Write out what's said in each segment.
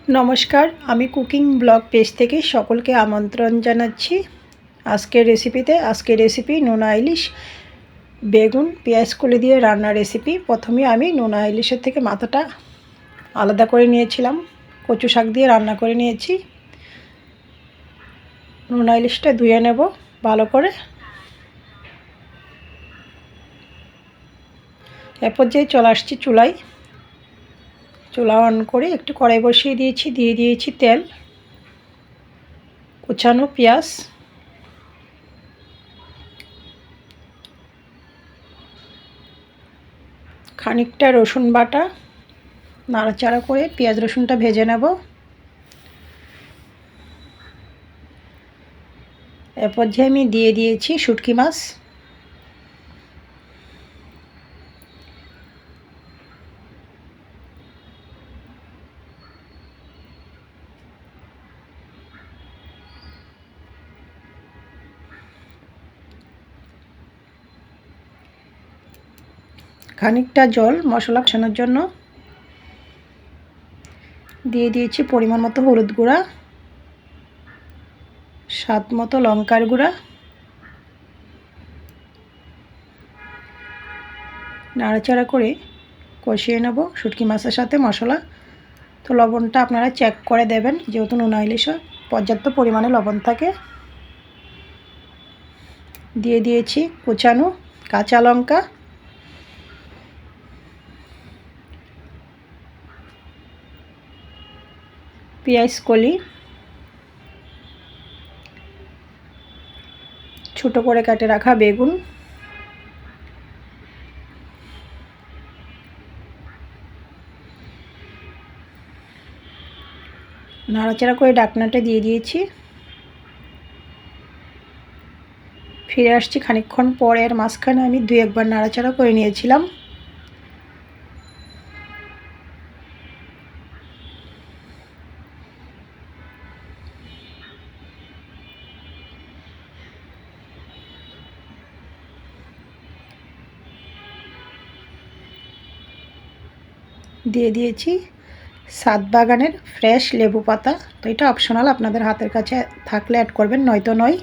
নমস্কার, আমি cooking blog page থেকে সকলকে আমন্ত্রণ জানাচ্ছি। আজকের রেসিপি নোনা ইলিশ বেগুন পেঁয়াজ কলি দিয়ে রান্নার রেসিপি। প্রথমে আমি নোনা ইলিশের থেকে মাথাটা আলাদা করে নিয়েছিলাম, কচু শাক দিয়ে রান্না করে নিয়েছি। নোনা ইলিশটা ধুয়ে নেব ভালো করে। এ পর্যায়ে চলে আসছি চুলায়। চুলা অন করে একটু কড়াই বসিয়ে দিয়ে দিয়েছি তেল, কুচানো পেঁয়াজ, খানিকটা রসুন বাটা, নাড়াচাড়া করে পেঁয়াজ রসুনটা ভেজে নেব। এ পর্যায়ে আমি দিয়ে দিয়েছি শুটকি মাছ। খানিকটা জল মশলা কষানোর জন্য। দিয়ে দিয়েছি পরিমাণ মতো হলুদ গুঁড়া, স্বাদ মতো লঙ্কার গুঁড়া। নাড়াচাড়া করে কষিয়ে নেব শুটকি মাছের সাথে মশলা। তো লবণটা আপনারা চেক করে দেবেন, যেহেতু নোনা ইলিশে পর্যাপ্ত পরিমাণে লবণ থাকে। দিয়ে দিয়েছি কুচানো কাঁচা লঙ্কা, পেঁয়াজ কলি, ছোটো করে কেটে রাখা বেগুন, নাড়াচাড়া করে ঢাকনাটা দিয়ে দিয়েছি। ফিরে আসছি খানিকক্ষণ পরে। এর মাঝখানে আমি 2-1 বার নাড়াচাড়া করে নিয়েছিলাম। দিয়ে দিয়েছি সাত বাগানের ফ্রেশ লেবু পাতা। তো এটা অপশনাল, আপনাদের হাতের কাছে থাকলে অ্যাড করবেন, নয়তো নয়।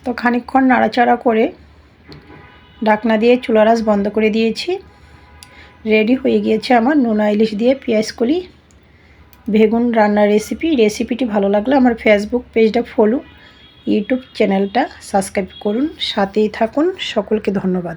তো খানিকক্ষণ নাড়াচাড়া করে ঢাকনা দিয়ে চুলার আঁচ বন্ধ করে দিয়েছি। রেডি হয়ে গিয়েছে আমার নোনা ইলিশ দিয়ে পেঁয়াজ কলি বেগুন রান্নার রেসিপিটি ভালো লাগলে আমার ফেসবুক পেজটা ফলো, ইউটিউব চ্যানেলটা সাবস্ক্রাইব করুন, সাথেই থাকুন। সকলকে ধন্যবাদ।